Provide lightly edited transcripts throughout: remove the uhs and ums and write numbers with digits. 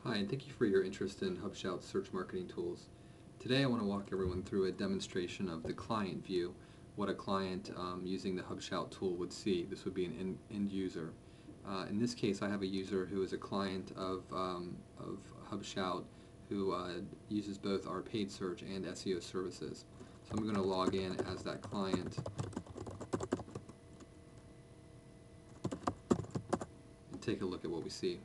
Hi, and thank you for your interest in HubShout search marketing tools. Today I want to walk everyone through a demonstration of the client view, what a client using the HubShout tool would see. This would be an end user. In this case, I have a user who is a client of HubShout who uses both our paid search and SEO services. So I'm going to log in as that client and take a look at what we see.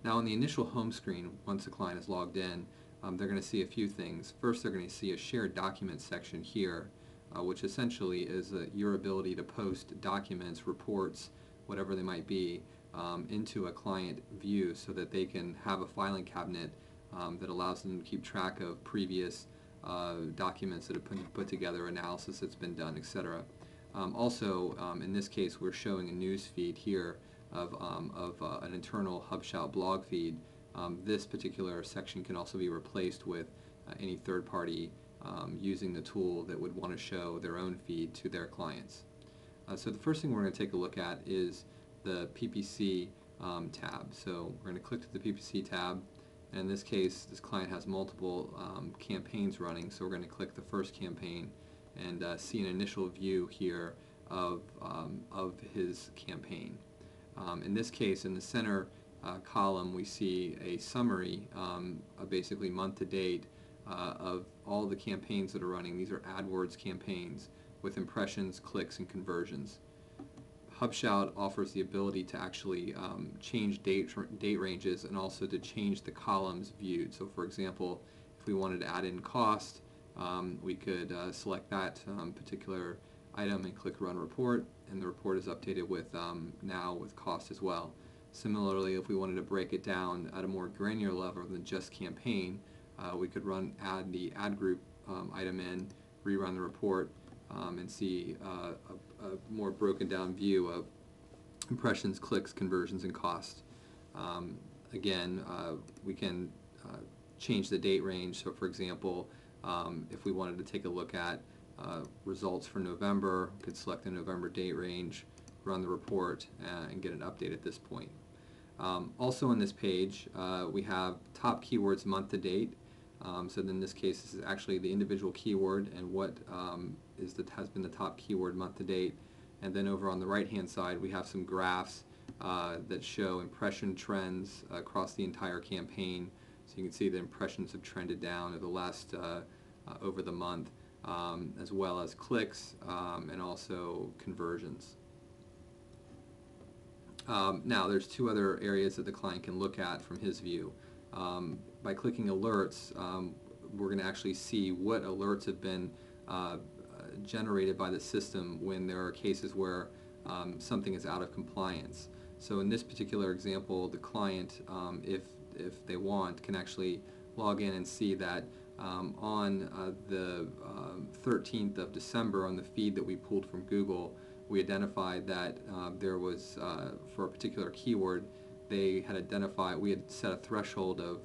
Now on the initial home screen, once the client is logged in, they're going to see a few things. First, they're going to see a shared documents section here, which essentially is your ability to post documents, reports, whatever they might be, into a client view so that they can have a filing cabinet that allows them to keep track of previous documents that have been put together, analysis that's been done, etc. Also, in this case, we're showing a news feed here of an internal HubShout blog feed. This particular section can also be replaced with any third party using the tool that would want to show their own feed to their clients. So the first thing we're going to take a look at is the Ppc tab. So we're going to click to the Ppc tab, and in this case this client has multiple campaigns running, so we're going to click the first campaign and see an initial view here of his campaign. In this case, in the center column, we see a summary, basically month to date, of all the campaigns that are running. These are AdWords campaigns with impressions, clicks, and conversions. HubShout offers the ability to actually change date ranges and also to change the columns viewed. So for example, if we wanted to add in cost, we could select that particular item and click Run Report, and the report is updated with now with cost as well. Similarly, if we wanted to break it down at a more granular level than just campaign, we could add the ad group item in, rerun the report, and see a more broken down view of impressions, clicks, conversions, and cost. Again, we can change the date range. So for example, if we wanted to take a look at results for November, we could select the November date range, run the report, and get an update at this point. Also on this page, we have top keywords month to date. So in this case, this is actually the individual keyword and what has been the top keyword month to date. And then over on the right hand side, we have some graphs that show impression trends across the entire campaign. So you can see the impressions have trended down over the last over the month, as well as clicks and also conversions. Now there's two other areas that the client can look at from his view. By clicking alerts, we're going to actually see what alerts have been generated by the system when there are cases where something is out of compliance. So in this particular example, the client, if they want, can actually log in and see that on the 13th of December, on the feed that we pulled from Google, we identified that there was, for a particular keyword, we had set a threshold of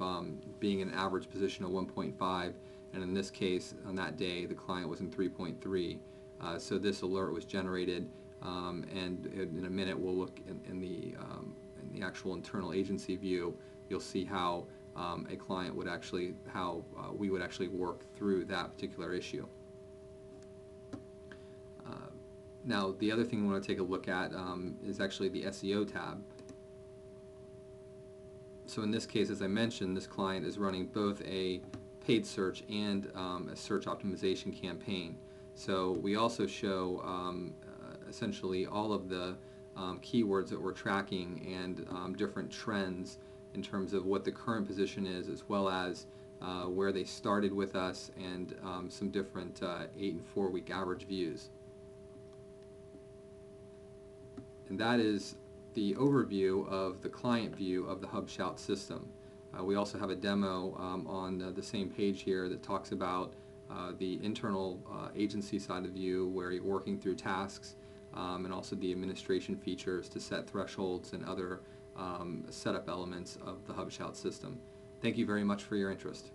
being in an average position of 1.5, and in this case, on that day, the client was in 3.3. So this alert was generated, and in a minute we'll look in the actual internal agency view. You'll see how a client would actually, we would actually work through that particular issue. Now, the other thing we want to take a look at is actually the SEO tab. So in this case, as I mentioned, this client is running both a paid search and a search optimization campaign. So we also show essentially all of the keywords that we're tracking and different trends in terms of what the current position is, as well as where they started with us, and some different 8 and 4 week average views. And that is the overview of the client view of the HubShout system. We also have a demo on the same page here that talks about the internal agency side of the view, where you're working through tasks, and also the administration features to set thresholds and other setup elements of the HubShout system. Thank you very much for your interest.